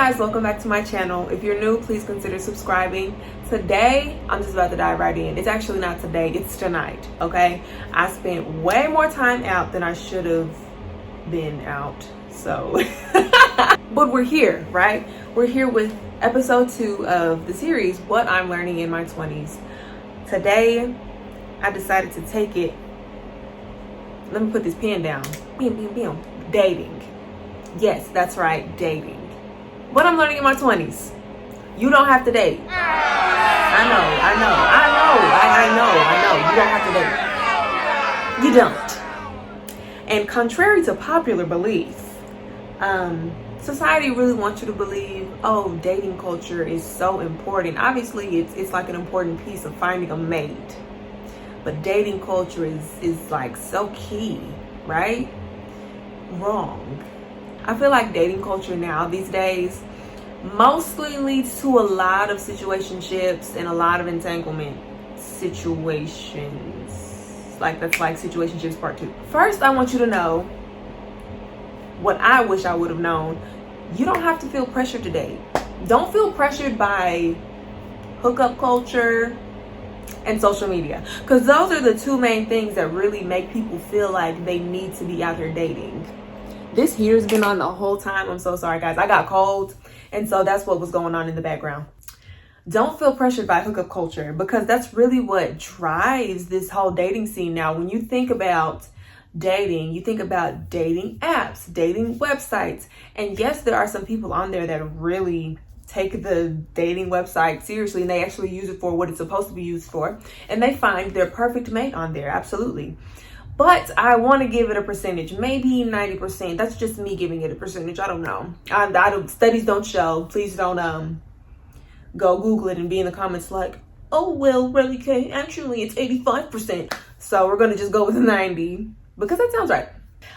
guys, welcome back to my channel. If you're new, please consider subscribing. Today, I'm just about to dive right in. It's actually not today, it's tonight, okay? I spent way more time out than I should have been out, so. But we're here, right? We're here with episode 2 of the series, What I'm Learning in My 20s. Today, I decided to take it, let me put this pen down. Dating. Yes, that's right, dating. What I'm learning in my 20s. You don't have to date. I know. You don't have to date. You don't. And contrary to popular belief, society really wants you to believe, oh, dating culture is so important. Obviously, it's like an important piece of finding a mate. But dating culture is like so key, right? Wrong. I feel like dating culture now these days mostly leads to a lot of situationships and a lot of entanglement situations. That's like situationships part 2. First, I want you to know what I wish I would have known. You don't have to feel pressured to date. Don't feel pressured by hookup culture and social media, because those are the two main things that really make people feel like they need to be out here dating. This heater's been on the whole time. I'm so sorry, guys. I got cold, and so that's what was going on in the background. Don't feel pressured by hookup culture, because that's really what drives this whole dating scene now. When you think about dating, you think about dating apps, dating websites. And yes, there are some people on there that really take the dating website seriously, and they actually use it for what it's supposed to be used for. And they find their perfect mate on there, absolutely. But I want to give it a percentage, maybe 90%. That's just me giving it a percentage. I don't know. I don't. Studies don't show. Please don't go Google it and be in the comments like, oh well, RelliKay, actually it's 85%. So we're gonna just go with 90 because that sounds right.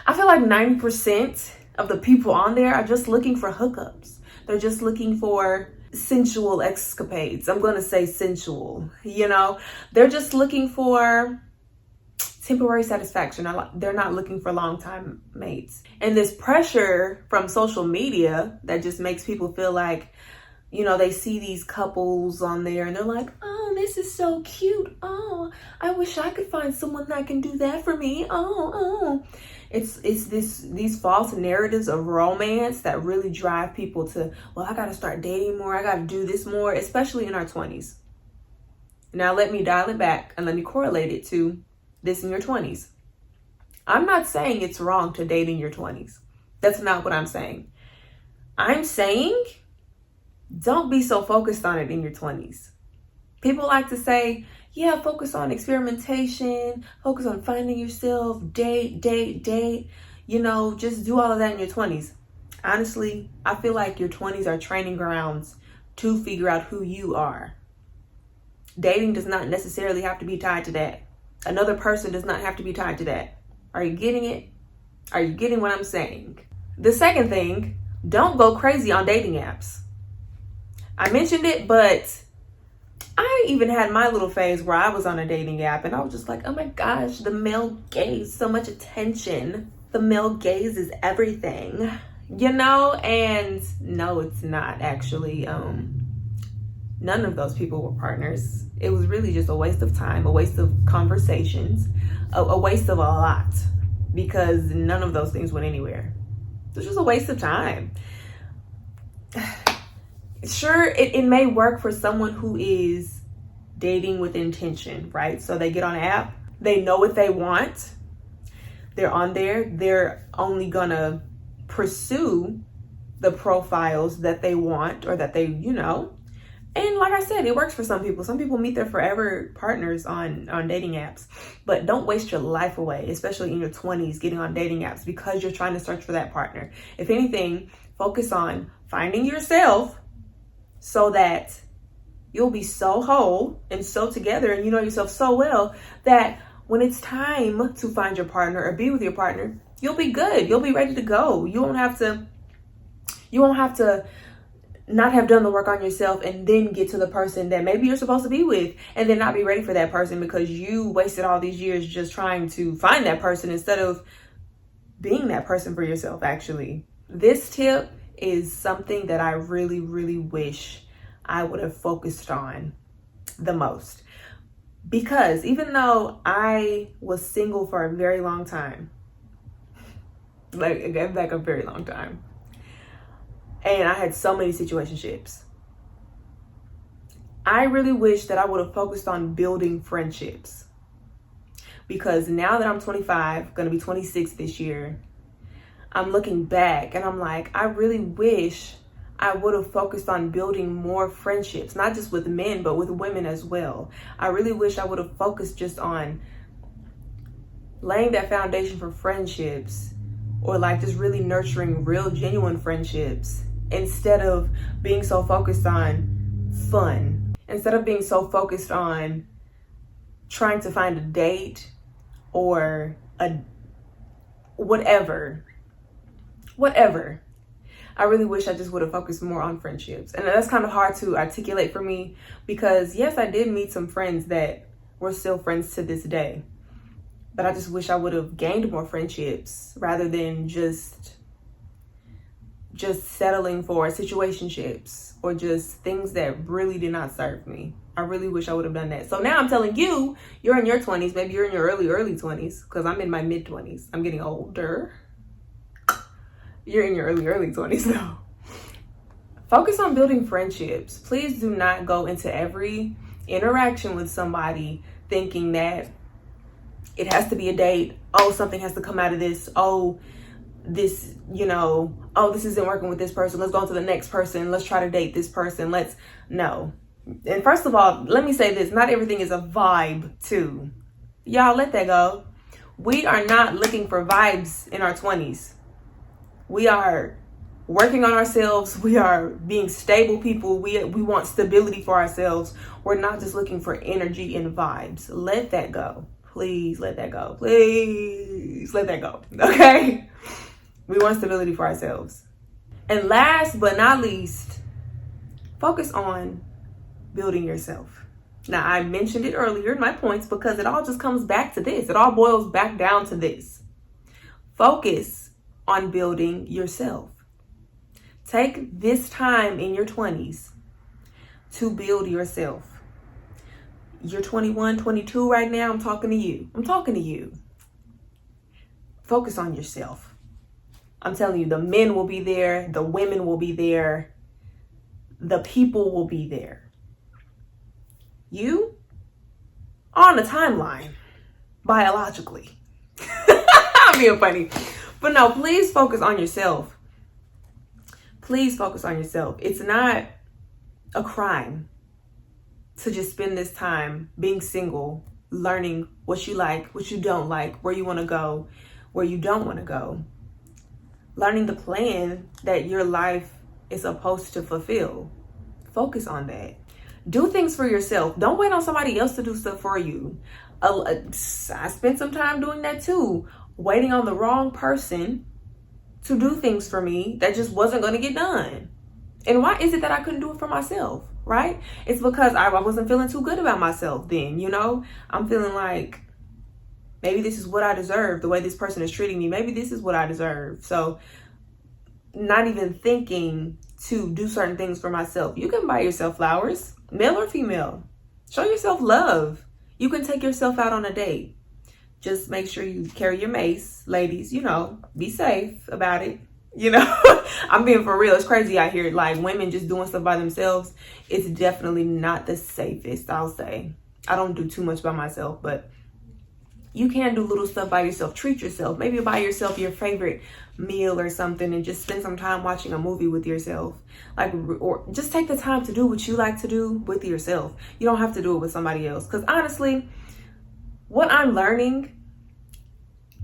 I feel like 90% of the people on there are just looking for hookups. They're just looking for sensual escapades. I'm gonna say sensual. You know, they're just looking for temporary satisfaction. They're not looking for long-time mates. And this pressure from social media that just makes people feel like, you know, they see these couples on there and they're like, oh, this is so cute. Oh, I wish I could find someone that can do that for me. Oh. It's these false narratives of romance that really drive people to, well, I got to start dating more. I got to do this more, especially in our 20s. Now, let me dial it back and let me correlate it to this in your 20s. I'm not saying it's wrong to date in your 20s. That's not what I'm saying. I'm saying don't be so focused on it in your 20s. People like to say, yeah, focus on experimentation, focus on finding yourself, date. You know, just do all of that in your 20s. Honestly, I feel like your 20s are training grounds to figure out who you are. Dating does not necessarily have to be tied to that. Another person does not have to be tied to that. Are you getting it? Are you getting what I'm saying? The second thing, don't go crazy on dating apps. I mentioned it, but I even had my little phase where I was on a dating app and I was just like, oh my gosh, the male gaze, so much attention. The male gaze is everything, you know? And no, it's not actually. None of those people were partners. It was really just a waste of time, a waste of conversations, a waste of a lot, because none of those things went anywhere. It was just a waste of time. Sure, it may work for someone who is dating with intention, right? So they get on an app, they know what they want, they're on there, they're only gonna pursue the profiles that they want or that they, you know. And like I said, it works for some people. Some people meet their forever partners on dating apps. But don't waste your life away, especially in your 20s, getting on dating apps because you're trying to search for that partner. If anything, focus on finding yourself so that you'll be so whole and so together and you know yourself so well that when it's time to find your partner or be with your partner, you'll be good. You'll be ready to go. You won't have to not have done the work on yourself and then get to the person that maybe you're supposed to be with and then not be ready for that person because you wasted all these years just trying to find that person instead of being that person for yourself. Actually, this tip is something that I really, really wish I would have focused on the most. Because even though I was single for a very long time, like a very long time, and I had so many situationships, I really wish that I would have focused on building friendships. Because now that I'm 25, gonna be 26 this year, I'm looking back and I'm like, I really wish I would have focused on building more friendships, not just with men, but with women as well. I really wish I would have focused just on laying that foundation for friendships, or like just really nurturing real, genuine friendships, instead of being so focused on fun, instead of being so focused on trying to find a date or a whatever. I really wish I just would have focused more on friendships. And that's kind of hard to articulate for me, because yes, I did meet some friends that we're still friends to this day. But I just wish I would have gained more friendships rather than just settling for situationships or just things that really did not serve me. I really wish I would have done that. So now I'm telling you, you're in your 20s, maybe you're in your early 20s, because I'm in my mid 20s. I'm getting older. You're in your early 20s though. Focus on building friendships. Please do not go into every interaction with somebody thinking that it has to be a date. Oh, something has to come out of this. Oh, this, this isn't working with this person. Let's go on to the next person. Let's try to date this person. No. And first of all, let me say this. Not everything is a vibe too. Y'all, let that go. We are not looking for vibes in our 20s. We are working on ourselves. We are being stable people. We want stability for ourselves. We're not just looking for energy and vibes. Let that go. Please let that go. Please let that go. Okay? We want stability for ourselves. And last but not least, focus on building yourself. Now, I mentioned it earlier in my points because it all just comes back to this. It all boils back down to this. Focus on building yourself. Take this time in your 20s to build yourself. You're 21, 22 right now. I'm talking to you. Focus on yourself. I'm telling you, the men will be there. The women will be there. The people will be there. You are on a timeline, biologically. I'm being funny. But no, please focus on yourself. Please focus on yourself. It's not a crime to just spend this time being single, learning what you like, what you don't like, where you want to go, where you don't want to go. Learning the plan that your life is supposed to fulfill. Focus on that. Do things for yourself. Don't wait on somebody else to do stuff for you. I spent some time doing that too. Waiting on the wrong person to do things for me that just wasn't going to get done. And why is it that I couldn't do it for myself, right? It's because I wasn't feeling too good about myself then, I'm feeling like maybe this is what I deserve, the way this person is treating me. Maybe this is what I deserve. So not even thinking to do certain things for myself. You can buy yourself flowers, male or female. Show yourself love. You can take yourself out on a date. Just make sure you carry your mace, ladies, be safe about it. I'm being for real. It's crazy out here. Like, women just doing stuff by themselves. It's definitely not the safest, I'll say. I don't do too much by myself, but you can do little stuff by yourself. Treat yourself. Maybe buy yourself your favorite meal or something and just spend some time watching a movie with yourself. Or just take the time to do what you like to do with yourself. You don't have to do it with somebody else. Because honestly, what I'm learning,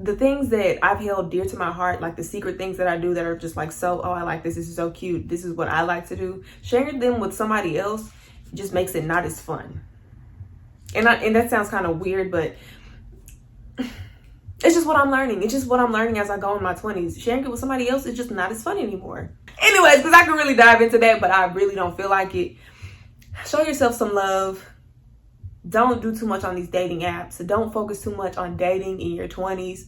the things that I've held dear to my heart, like the secret things that I do that are just like, I like this. This is so cute. This is what I like to do. Sharing them with somebody else just makes it not as fun. And that sounds kind of weird, but it's just what I'm learning. It's just what I'm learning as I go in my 20s. Sharing it with somebody else is just not as fun anymore. Anyways, because I can really dive into that, but I really don't feel like it. Show yourself some love. Don't do too much on these dating apps. Don't focus too much on dating in your 20s.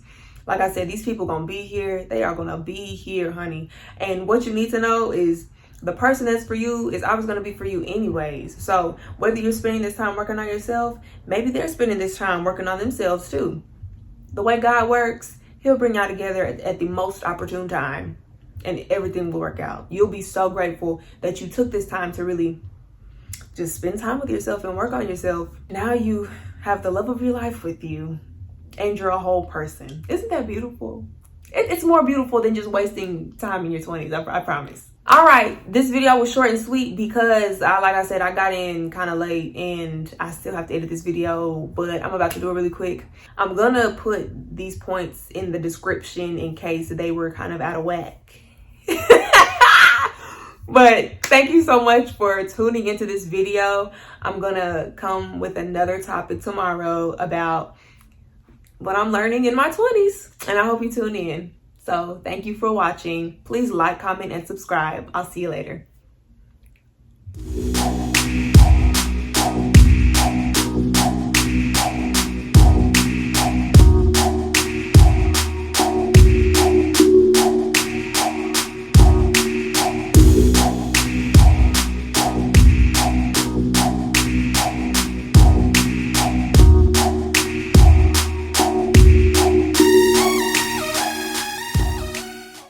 Like I said, these people gonna be here. They are gonna be here, honey. And what you need to know is the person that's for you is always gonna be for you anyways. So whether you're spending this time working on yourself, maybe they're spending this time working on themselves too. The way God works, he'll bring y'all together at the most opportune time and everything will work out. You'll be so grateful that you took this time to really just spend time with yourself and work on yourself. Now you have the love of your life with you and you're a whole person. Isn't that beautiful? It's more beautiful than just wasting time in your 20s, I promise. All right, this video was short and sweet because like I said, I got in kind of late and I still have to edit this video, but I'm about to do it really quick. I'm gonna put these points in the description in case they were kind of out of whack. But thank you so much for tuning into this video. I'm gonna come with another topic tomorrow about what I'm learning in my 20s, and I hope you tune in. So thank you for watching. Please like, comment, and subscribe. I'll see you later.